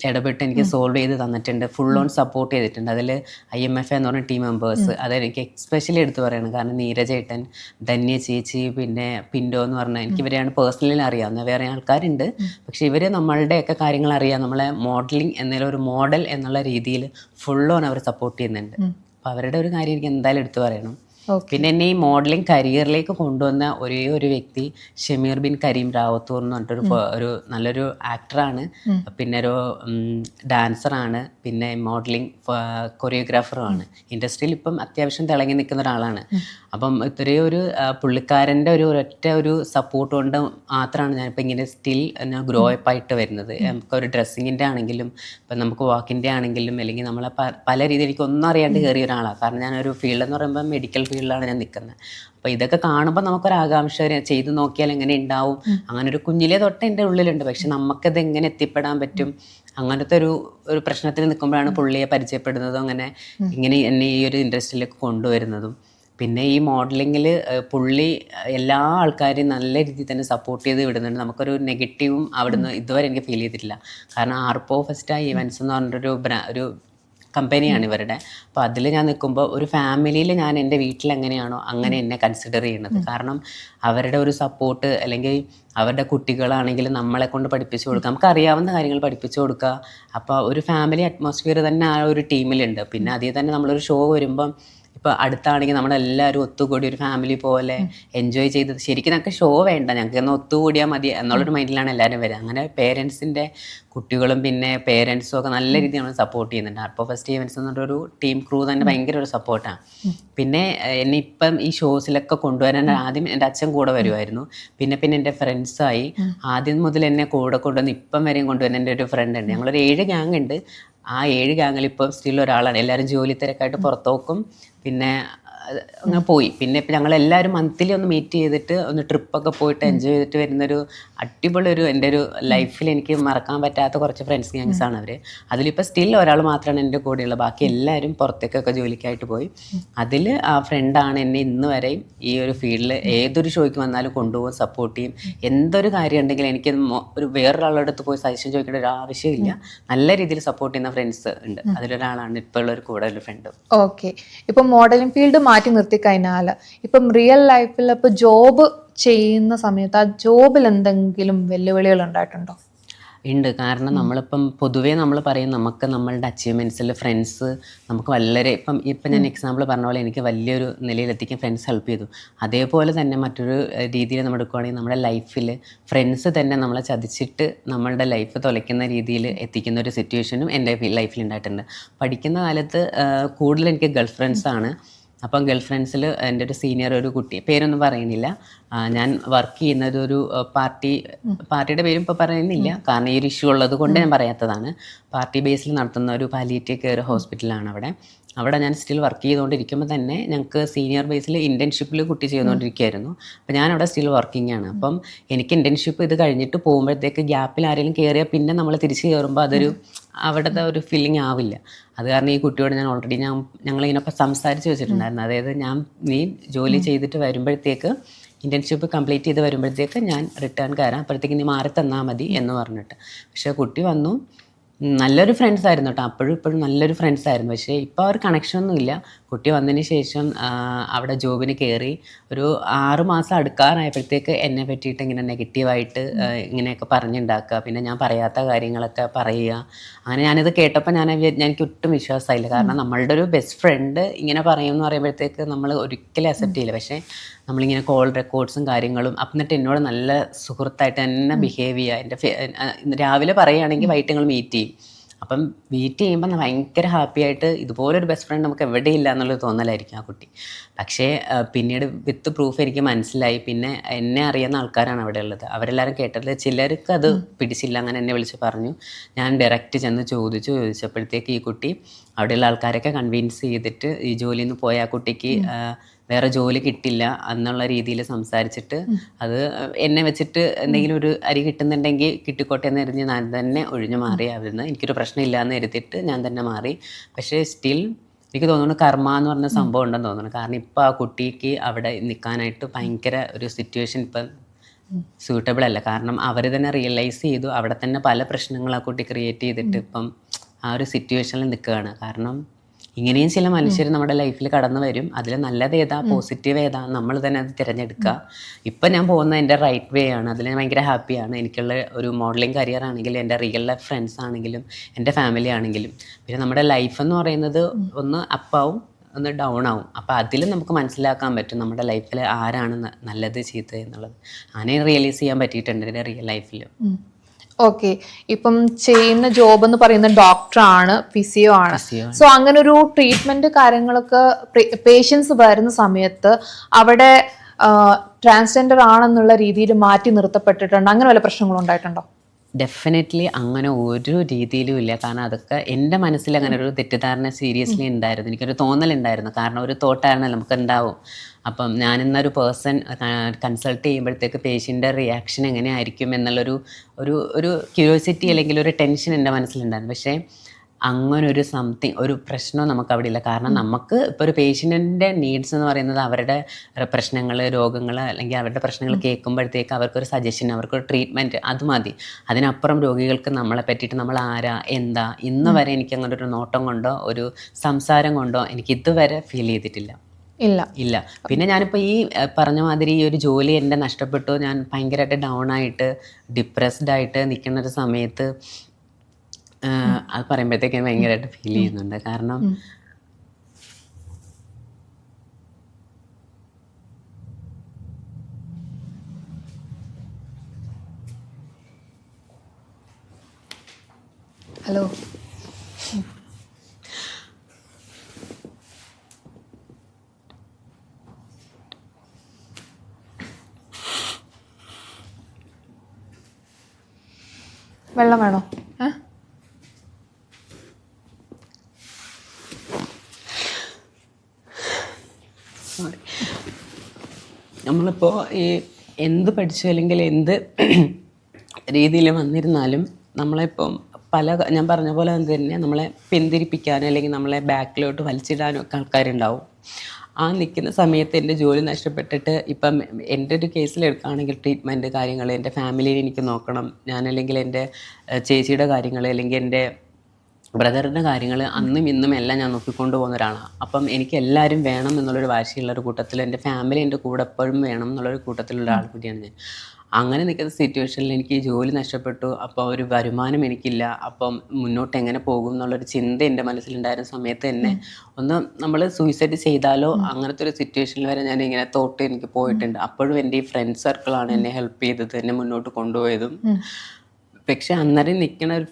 ഇടപെട്ട് എനിക്ക് സോൾവ് ചെയ്ത് തന്നിട്ടുണ്ട്, ഫുൾ ഓൺ സപ്പോർട്ട് ചെയ്തിട്ടുണ്ട്. അതിൽ IMFA എന്ന് പറഞ്ഞ ടീം മെമ്പേഴ്സ്, അതെനിക്ക് എക്സ്പെഷ്യലി എടുത്തു പറയണം. കാരണം നീരജേട്ടൻ, ധന്യ ചേച്ചി, പിന്നെ പിൻഡോ എന്ന് പറഞ്ഞാൽ എനിക്ക് ഇവരെയാണ് പേഴ്സണലി അറിയാവുന്നത്. വേറെ ആൾക്കാരുണ്ട്, പക്ഷേ ഇവർ നമ്മളുടെയൊക്കെ കാര്യങ്ങൾ അറിയാം. നമ്മളെ മോഡലിംഗ് എന്തെങ്കിലും ഒരു മോഡൽ എന്നുള്ള രീതിയിൽ ഫുൾ ഓൺ അവർ സപ്പോർട്ട് ചെയ്യുന്നുണ്ട്. അപ്പോൾ അവരുടെ ഒരു കാര്യം എനിക്ക് എന്തായാലും എടുത്തു പറയണം. പിന്നെ എന്നെ ഈ മോഡലിംഗ് കരിയറിലേക്ക് കൊണ്ടുവന്ന ഒരേ ഒരു വ്യക്തി ഷമീർ ബിൻ കരീം റാവത്തൂർ എന്ന് പറഞ്ഞിട്ടൊരു ഒരു നല്ലൊരു ആക്ടറാണ്, പിന്നെ ഒരു ഡാൻസറാണ്, പിന്നെ മോഡലിംഗ് കൊറിയോഗ്രാഫറുമാണ്. ഇൻഡസ്ട്രിയിൽ ഇപ്പം അത്യാവശ്യം തിളങ്ങി നിൽക്കുന്ന ഒരാളാണ്. അപ്പം ഇത്രയും ഒരു പുള്ളിക്കാരൻ്റെ ഒരൊറ്റ ഒരു സപ്പോർട്ട് കൊണ്ട് മാത്രമാണ് ഞാനിപ്പോൾ ഇങ്ങനെ സ്റ്റിൽ ഗ്രോ അപ്പ് ആയിട്ട് വരുന്നത്. നമുക്കൊരു ഡ്രസ്സിങ്ങിൻ്റെ ആണെങ്കിലും ഇപ്പം നമുക്ക് വാക്കിൻ്റെ ആണെങ്കിലും അല്ലെങ്കിൽ നമ്മളെ പല രീതിയിൽ എനിക്കൊന്നും അറിയാണ്ട് കയറിയ ഒരാളാണ്. കാരണം ഞാനൊരു ഫീൽഡ് എന്ന് പറയുമ്പോൾ മെഡിക്കൽ ഫീൽഡിലാണ് ഞാൻ നിൽക്കുന്നത്. അപ്പോൾ ഇതൊക്കെ കാണുമ്പോൾ നമുക്കൊരാകാംക്ഷ ചെയ്ത് നോക്കിയാൽ എങ്ങനെ ഉണ്ടാവും, അങ്ങനെ ഒരു കുഞ്ഞിലേ തൊട്ട് എൻ്റെ ഉള്ളിലുണ്ട്. പക്ഷെ നമുക്കത് എങ്ങനെ എത്തിപ്പെടാൻ പറ്റും, അങ്ങനത്തെ ഒരു പ്രശ്നത്തിൽ നിൽക്കുമ്പോഴാണ് പുള്ളിയെ പരിചയപ്പെടുന്നതും ഇങ്ങനെ എന്നെ ഈ ഒരു ഇൻഡസ്ട്രിയിലേക്ക് കൊണ്ടുവരുന്നതും. പിന്നെ ഈ മോഡലിങ്ങിൽ പുള്ളി എല്ലാ ആൾക്കാരെയും നല്ല രീതിയിൽ തന്നെ സപ്പോർട്ട് ചെയ്ത് വിടുന്നുണ്ട്. നമുക്കൊരു നെഗറ്റീവും അവിടുന്ന് ഇതുവരെ എനിക്ക് ഫീൽ ചെയ്തിട്ടില്ല. കാരണം ആർപ്പോ ഫെസ്റ്റ ഈവൻറ്റ്സ് എന്ന് പറഞ്ഞൊരു ഒരു കമ്പനിയാണ് ഇവരുടെ. അപ്പോൾ അതിൽ ഞാൻ നിൽക്കുമ്പോൾ ഒരു ഫാമിലിയിൽ ഞാൻ എൻ്റെ വീട്ടിൽ എങ്ങനെയാണോ അങ്ങനെ എന്നെ കൺസിഡർ ചെയ്യുന്നത്. കാരണം അവരുടെ ഒരു സപ്പോർട്ട്, അല്ലെങ്കിൽ അവരുടെ കുട്ടികളാണെങ്കിലും നമ്മളെ കൊണ്ട് പഠിപ്പിച്ചു കൊടുക്കുക, നമുക്ക് അറിയാവുന്ന കാര്യങ്ങൾ പഠിപ്പിച്ചു കൊടുക്കുക. അപ്പോൾ ഒരു ഫാമിലി അറ്റ്മോസ്ഫിയർ തന്നെ ആ ഒരു ടീമിലുണ്ട്. പിന്നെ അതിൽ തന്നെ നമ്മളൊരു ഷോ വരുമ്പം ഇപ്പോൾ അടുത്താണെങ്കിൽ നമ്മളെല്ലാവരും ഒത്തുകൂടി ഒരു ഫാമിലി പോലെ എൻജോയ് ചെയ്തത്. ശരിക്കും ഞങ്ങൾക്ക് ഷോ വേണ്ട, ഞങ്ങൾക്ക് ഒന്ന് ഒത്തുകൂടിയാൽ മതി എന്നുള്ളൊരു മൈൻഡിലാണ് എല്ലാവരും വരിക. അങ്ങനെ പേരൻസിൻ്റെ കുട്ടികളും പിന്നെ പേരൻസും ഒക്കെ നല്ല രീതിയിൽ നമ്മൾ സപ്പോർട്ട് ചെയ്യുന്നുണ്ട്. ആർപ്പോ ഫെസ്റ്റ് ഈവൻറ്റ്സ് എന്ന് പറഞ്ഞൊരു ടീം ക്രൂ തന്നെ ഭയങ്കര ഒരു സപ്പോർട്ടാണ്. പിന്നെ എന്നെ ഇപ്പം ഈ ഷോസിലൊക്കെ കൊണ്ടുവരാൻ ആദ്യം എൻ്റെ അച്ഛൻ കൂടെ വരുമായിരുന്നു. പിന്നെ എൻ്റെ ഫ്രണ്ട്സായി. ആദ്യം മുതൽ എന്നെ കൂടെ കൊണ്ടുവന്ന് ഇപ്പം വരെയും കൊണ്ടുവരുന്ന എൻ്റെ ഒരു ഫ്രണ്ട് ഉണ്ട്. ഞങ്ങളൊരു 7 ഗ്യാങ് ഉണ്ട്. ആ 7 ഗ്യാങ്ങിൽ ഇപ്പം സ്റ്റിൽ ഒരാളാണ്. എല്ലാവരും ജോലി തിരക്കായിട്ട് പുറത്തോക്കും. പിന്നെ അങ്ങനെ പോയി. പിന്നെ ഇപ്പം ഞങ്ങളെല്ലാവരും മന്ത്ലി ഒന്ന് മീറ്റ് ചെയ്തിട്ട് ഒന്ന് ട്രിപ്പൊക്കെ പോയിട്ട് എൻജോയ് ചെയ്തിട്ട് വരുന്നൊരു അടിപൊളി എൻ്റെ ഒരു ലൈഫിൽ എനിക്ക് മറക്കാൻ പറ്റാത്ത കുറച്ച് ഫ്രണ്ട്സ് ഗ്യാങ്സാണ് അവർ. അതിലിപ്പോൾ സ്റ്റിൽ ഒരാൾ മാത്രമാണ് എൻ്റെ കൂടെയുള്ളത്. ബാക്കി എല്ലാവരും പുറത്തേക്കൊക്കെ ജോലിക്കായിട്ട് പോയി. അതിൽ ആ ഫ്രണ്ടാണ് എന്നെ ഇന്ന് വരെയും ഈ ഒരു ഫീൽഡിൽ ഏതൊരു ഷോയ്ക്ക് വന്നാലും കൊണ്ടുപോകും, സപ്പോർട്ട് ചെയ്യും. എന്തൊരു കാര്യം ഉണ്ടെങ്കിലും എനിക്ക് ഒരു വേറൊരാളുടെ അടുത്ത് പോയി സജഷൻ ചോദിക്കേണ്ട ഒരു ആവശ്യമില്ല. നല്ല രീതിയിൽ സപ്പോർട്ട് ചെയ്യുന്ന ഫ്രണ്ട്സ് ഉണ്ട്. അതിലൊരാളാണ് ഇപ്പോൾ ഉള്ളൊരു കൂടുതൽ ഫ്രണ്ട്. ഓക്കെ. ഇപ്പം മോഡലിംഗ് ഫീൽഡ് മാറ്റി നിർത്തി കഴിഞ്ഞാൽ ഇപ്പം റിയൽ ലൈഫിൽ ഇപ്പോൾ ജോബ് ചെയ്യുന്ന സമയത്ത് ആ ജോബിൽ എന്തെങ്കിലും വെല്ലുവിളികൾ ഉണ്ടായിട്ടുണ്ടോ? ഉണ്ട്. കാരണം നമ്മളിപ്പം പൊതുവേ നമ്മൾ പറയും നമുക്ക് നമ്മളുടെ അച്ചീവ്മെൻറ്റ്സിൽ ഫ്രണ്ട്സ് നമുക്ക് വളരെ ഇപ്പം ഞാൻ എക്സാമ്പിൾ പറഞ്ഞ പോലെ എനിക്ക് വലിയൊരു നിലയിലെത്തിക്കാൻ ഫ്രണ്ട്സ് ഹെൽപ്പ് ചെയ്തു. അതേപോലെ തന്നെ മറ്റൊരു രീതിയിൽ നമ്മൾ എടുക്കുകയാണെങ്കിൽ നമ്മുടെ ലൈഫിൽ ഫ്രണ്ട്സ് തന്നെ നമ്മളെ ചതിച്ചിട്ട് നമ്മളുടെ ലൈഫ് തുലയ്ക്കുന്ന രീതിയിൽ എത്തിക്കുന്ന ഒരു സിറ്റുവേഷനും എൻ്റെ ലൈഫിൽ ഉണ്ടായിട്ടുണ്ട്. പഠിക്കുന്ന കാലത്ത് കൂടുതൽ എനിക്ക് ഗേൾ ഫ്രണ്ട്സാണ്. അപ്പം ഗേൾ ഫ്രണ്ട്സിൽ എൻ്റെ ഒരു സീനിയർ ഒരു കുട്ടി, പേരൊന്നും പറയുന്നില്ല, ഞാൻ വർക്ക് ചെയ്യുന്നത് ഒരു പാർട്ടിയുടെ പേരും ഇപ്പോൾ പറയുന്നില്ല, കാരണം ഈ ഒരു ഇഷ്യൂ ഉള്ളത് കൊണ്ട് ഞാൻ പറയാത്തതാണ്. പാർട്ടി ബേസിൽ നടത്തുന്ന ഒരു പാലിയേറ്റീവ് കെയർ ഹോസ്പിറ്റലാണ് അവിടെ ഞാൻ സ്റ്റിൽ വർക്ക് ചെയ്തുകൊണ്ടിരിക്കുമ്പോൾ തന്നെ ഞങ്ങൾക്ക് സീനിയർ ബേസിൽ ഇൻറ്റേൺഷിപ്പിൽ കുട്ടി ചെയ്തുകൊണ്ടിരിക്കുകയായിരുന്നു. അപ്പോൾ ഞാനവിടെ സ്റ്റിൽ വർക്കിംഗ് ആണ്. അപ്പം എനിക്ക് ഇൻറ്റേൺഷിപ്പ് ഇത് കഴിഞ്ഞിട്ട് പോകുമ്പോഴത്തേക്ക് ഗ്യാപ്പിൽ ആരെങ്കിലും കയറിയാൽ പിന്നെ നമ്മൾ തിരിച്ച് കയറുമ്പോൾ അതൊരു അവിടുത്തെ ഒരു ഫീലിംഗ് ആവില്ല. അത് കാരണം ഈ കുട്ടിയോട് ഞാൻ ഓൾറെഡി ഞങ്ങളിങ്ങനെ സംസാരിച്ച് വെച്ചിട്ടുണ്ടായിരുന്നു. അതായത് നീ ജോലി ചെയ്തിട്ട് വരുമ്പോഴത്തേക്ക് ഇൻറ്റേൺഷിപ്പ് കംപ്ലീറ്റ് ചെയ്ത് വരുമ്പോഴത്തേക്ക് ഞാൻ റിട്ടേൺ കയറാം, അപ്പോഴത്തേക്ക് നീ മാറി തന്നാൽ മതി എന്ന് പറഞ്ഞിട്ട്. പക്ഷേ കുട്ടി വന്നു, നല്ലൊരു ഫ്രണ്ട്സ് ആയിരുന്നു കേട്ടോ. അപ്പോഴും ഇപ്പോഴും നല്ലൊരു ഫ്രണ്ട്സ് ആയിരുന്നു. പക്ഷേ ഇപ്പോൾ ആ ഒരു കണക്ഷനൊന്നുമില്ല. കുട്ടി വന്നതിന് ശേഷം അവിടെ ജോബിന് കയറി ഒരു 6 മാസം അടുക്കാറായപ്പോഴത്തേക്ക് എന്നെ പറ്റിയിട്ട് ഇങ്ങനെ നെഗറ്റീവായിട്ട് ഇങ്ങനെയൊക്കെ പറഞ്ഞുണ്ടാക്കുക. പിന്നെ ഞാൻ പറയാത്ത കാര്യങ്ങളൊക്കെ പറയുക. അങ്ങനെ ഞാനിത് കേട്ടപ്പോൾ എനിക്ക് ഒട്ടും വിശ്വാസമായില്ല. കാരണം നമ്മളുടെ ഒരു ബെസ്റ്റ് ഫ്രണ്ട് ഇങ്ങനെ പറയുമെന്ന് പറയുമ്പോഴത്തേക്ക് നമ്മൾ ഒരിക്കലും അക്സെപ്റ്റ് ചെയ്യില്ല. പക്ഷേ നമ്മളിങ്ങനെ കോൾ റെക്കോർഡ്സും കാര്യങ്ങളും എന്നിട്ട് എന്നോട് നല്ല സുഹൃത്തായിട്ട് തന്നെ ബിഹേവ് ചെയ്യുക. രാവിലെ പറയുകയാണെങ്കിൽ വൈകിട്ട് ഞങ്ങൾ മീറ്റ് ചെയ്യും. അപ്പം മീറ്റ് ചെയ്യുമ്പോൾ ഭയങ്കര ഹാപ്പി ആയിട്ട് ഇതുപോലൊരു ബെസ്റ്റ് ഫ്രണ്ട് നമുക്ക് എവിടെയില്ല എന്നുള്ളൊരു തോന്നലായിരിക്കും ആ കുട്ടി. പക്ഷേ പിന്നീട് വിത്ത് പ്രൂഫ് എനിക്ക് മനസ്സിലായി. പിന്നെ എന്നെ അറിയുന്ന ആൾക്കാരാണ് അവിടെ ഉള്ളത്. അവരെല്ലാവരും കേട്ടത് ചിലർക്ക് അത് പിടിച്ചില്ല. അങ്ങനെ എന്നെ വിളിച്ച് പറഞ്ഞു. ഞാൻ ഡയറക്റ്റ് ചെന്ന് ചോദിച്ചപ്പോഴത്തേക്ക് ഈ കുട്ടി അവിടെയുള്ള ആൾക്കാരൊക്കെ കൺവിൻസ് ചെയ്തിട്ട് ഈ ജോലിയിൽ നിന്ന് പോയ ആ കുട്ടിക്ക് വേറെ ജോലി കിട്ടില്ല എന്നുള്ള രീതിയിൽ സംസാരിച്ചിട്ട് അത് എന്നെ വെച്ചിട്ട് എന്തെങ്കിലും ഒരു അരി കിട്ടുന്നുണ്ടെങ്കിൽ കിട്ടിക്കോട്ടെ എന്ന് കരുതി ഞാൻ തന്നെ ഒഴിഞ്ഞു മാറി. അവിടുന്ന് എനിക്കൊരു പ്രശ്നമില്ല എന്ന് കരുതിയിട്ട് ഞാൻ തന്നെ മാറി. പക്ഷേ സ്റ്റിൽ എനിക്ക് തോന്നുന്നു കർമ്മ എന്ന് പറഞ്ഞ സംഭവം ഉണ്ടെന്ന് തോന്നുന്നു. കാരണം ഇപ്പോൾ ആ കുട്ടിക്ക് അവിടെ നിൽക്കാനായിട്ട് ഭയങ്കര ഒരു സിറ്റുവേഷൻ ഇപ്പം സ്യൂട്ടബിൾ അല്ല. കാരണം അവർ തന്നെ റിയലൈസ് ചെയ്തു. അവിടെ തന്നെ പല പ്രശ്നങ്ങൾ ആ കുട്ടി ക്രിയേറ്റ് ചെയ്തിട്ട് ഇപ്പം ആ ഒരു സിറ്റുവേഷനിൽ നിൽക്കുകയാണ്. കാരണം ഇങ്ങനെയും ചില മനുഷ്യർ നമ്മുടെ ലൈഫിൽ കടന്നു വരും. അതിൽ നല്ലത് ഏതാ പോസിറ്റീവ് ഏതാ നമ്മൾ തന്നെ അത് തിരഞ്ഞെടുക്കുക. ഇപ്പം ഞാൻ പോകുന്നത് എൻ്റെ റൈറ്റ് വേ ആണ്. അതിൽ ഞാൻ ഭയങ്കര ഹാപ്പിയാണ്. എനിക്കുള്ള ഒരു മോഡലിംഗ് കരിയർ ആണെങ്കിലും എൻ്റെ റിയൽ ലൈഫ് ഫ്രണ്ട്സ് ആണെങ്കിലും എൻ്റെ ഫാമിലി ആണെങ്കിലും പിന്നെ നമ്മുടെ ലൈഫ് എന്ന് പറയുന്നത് ഒന്ന് അപ്പാവും ഒന്ന് ഡൗൺ ആവും. അപ്പോൾ അതിൽ നമുക്ക് മനസ്സിലാക്കാൻ പറ്റും നമ്മുടെ ലൈഫിൽ ആരാണ് നല്ലത് ചീത്തത് എന്നുള്ളത്. അങ്ങനെ റിയലൈസ് ചെയ്യാൻ പറ്റിയിട്ടുണ്ട് എൻ്റെ റിയൽ ലൈഫിൽ. ഓക്കെ. ഇപ്പം ചെയ്യുന്ന ജോബ് എന്ന് പറയുന്ന ഡോക്ടറാണ്, ഫിസിയോ ആണ്. സോ അങ്ങനെ ഒരു ട്രീറ്റ്മെന്റ് കാര്യങ്ങളൊക്കെ പേഷ്യൻസ് വരുന്ന സമയത്ത് അവിടെ ട്രാൻസ്ജെൻഡർ ആണെന്നുള്ള രീതിയിൽ മാറ്റി നിർത്തപ്പെട്ടിട്ടുണ്ട്. അങ്ങനെ വല്ല പ്രശ്നങ്ങളും ഉണ്ടായിട്ടുണ്ടോ? ഡെഫിനറ്റ്ലി അങ്ങനെ ഒരു രീതിയിലും ഇല്ല. കാരണം അതൊക്കെ എൻ്റെ മനസ്സിൽ അങ്ങനെ ഒരു തെറ്റിദ്ധാരണ സീരിയസ്ലി ഉണ്ടായിരുന്നു. എനിക്കൊരു തോന്നലുണ്ടായിരുന്നു. കാരണം ഒരു തോട്ടാണ് നമുക്ക് ഉണ്ടാവും. അപ്പം ഞാനിന്നൊരു പേഴ്സൺ കൺസൾട്ട് ചെയ്യുമ്പോഴത്തേക്ക് പേഷ്യൻ്റെ റിയാക്ഷൻ എങ്ങനെയായിരിക്കും എന്നുള്ളൊരു ഒരു ഒരു ക്യൂരിയോസിറ്റി അല്ലെങ്കിൽ ഒരു ടെൻഷൻ എൻ്റെ മനസ്സിലുണ്ടായിരുന്നു. പക്ഷേ അങ്ങനൊരു ഒരു പ്രശ്നവും നമുക്ക് അവിടെ ഇല്ല. കാരണം നമുക്ക് ഇപ്പോൾ ഒരു പേഷ്യൻറ്റിൻ്റെ നീഡ്സ് എന്ന് പറയുന്നത് അവരുടെ പ്രശ്നങ്ങൾ, രോഗങ്ങൾ അല്ലെങ്കിൽ അവരുടെ പ്രശ്നങ്ങൾ കേൾക്കുമ്പോഴത്തേക്ക് അവർക്കൊരു സജഷൻ, അവർക്കൊരു ട്രീറ്റ്മെൻറ്റ് അത് മതി. അതിനപ്പുറം രോഗികൾക്ക് നമ്മളെ പറ്റിയിട്ട് നമ്മൾ ആരാ എന്താ ഇന്ന് വരെ എനിക്ക് അങ്ങനെ ഒരു നോട്ടം കൊണ്ടോ ഒരു സംസാരം കൊണ്ടോ എനിക്ക് ഇതുവരെ ഫീൽ ചെയ്തിട്ടില്ല. ഇല്ല. പിന്നെ ഞാനിപ്പോൾ ഈ പറഞ്ഞ മാതിരി ഈ ഒരു ജോലി എൻ്റെ നഷ്ടപ്പെട്ടു. ഞാൻ ഭയങ്കരമായിട്ട് ഡൗൺ ആയിട്ട് ഡിപ്രസ്ഡ് ആയിട്ട് നിൽക്കുന്ന ഒരു സമയത്ത് അത് പറയുമ്പോഴത്തേക്ക് ഭയങ്കരമായിട്ട് ഫീൽ ചെയ്യുന്നുണ്ട്. കാരണം ഹലോ, വെള്ളം വേണോ? നമ്മളിപ്പോൾ ഈ എന്ത് പഠിച്ചു അല്ലെങ്കിൽ എന്ത് രീതിയിൽ വന്നിരുന്നാലും നമ്മളിപ്പം ഞാൻ പറഞ്ഞ പോലെ തന്നെ നമ്മളെ പിന്തിരിപ്പിക്കാനും അല്ലെങ്കിൽ നമ്മളെ ബാക്കിലോട്ട് വലിച്ചിടാനും ഒക്കെ ആൾക്കാരുണ്ടാവും. ആ നിൽക്കുന്ന സമയത്ത് എൻ്റെ ജോലി നഷ്ടപ്പെട്ടിട്ട് ഇപ്പം എൻ്റെ ഒരു കേസിൽ എടുക്കുകയാണെങ്കിൽ ട്രീറ്റ്മെൻറ്റ് കാര്യങ്ങൾ എൻ്റെ ഫാമിലിയിൽ എനിക്ക് നോക്കണം. ഞാനല്ലെങ്കിൽ എൻ്റെ ചേച്ചിയുടെ കാര്യങ്ങൾ അല്ലെങ്കിൽ എൻ്റെ ബ്രദറിൻ്റെ കാര്യങ്ങൾ അന്നും ഇന്നും എല്ലാം ഞാൻ നോക്കിക്കൊണ്ട് പോകുന്ന ഒരാളാണ്. അപ്പം എനിക്ക് എല്ലാവരും വേണം എന്നുള്ളൊരു വാശിയുള്ളൊരു കൂട്ടത്തിൽ എൻ്റെ ഫാമിലി എൻ്റെ കൂടെ എപ്പോഴും വേണം എന്നുള്ളൊരു കൂട്ടത്തിലുള്ള ആൾ കൂടിയാണ് ഞാൻ. അങ്ങനെ നിൽക്കുന്ന സിറ്റുവേഷനിൽ എനിക്ക് ഈ ജോലി നഷ്ടപ്പെട്ടു. അപ്പോൾ ഒരു വരുമാനം എനിക്കില്ല. അപ്പം മുന്നോട്ട് എങ്ങനെ പോകും എന്നുള്ളൊരു ചിന്ത എൻ്റെ മനസ്സിലുണ്ടായിരുന്ന സമയത്ത് തന്നെ നമ്മൾ സൂയിസൈഡ് ചെയ്താലോ അങ്ങനത്തെ ഒരു സിറ്റുവേഷനിൽ വരെ ഞാൻ ഇങ്ങനെ തോട്ട് എനിക്ക് പോയിട്ടുണ്ട്. അപ്പോഴും എൻ്റെ ഈ ഫ്രണ്ട് സർക്കിളാണ് എന്നെ ഹെൽപ്പ് ചെയ്തത്, എന്നെ മുന്നോട്ട് കൊണ്ടുപോയതും. പക്ഷെ അന്നേരം നിൽക്കുന്ന ഒരു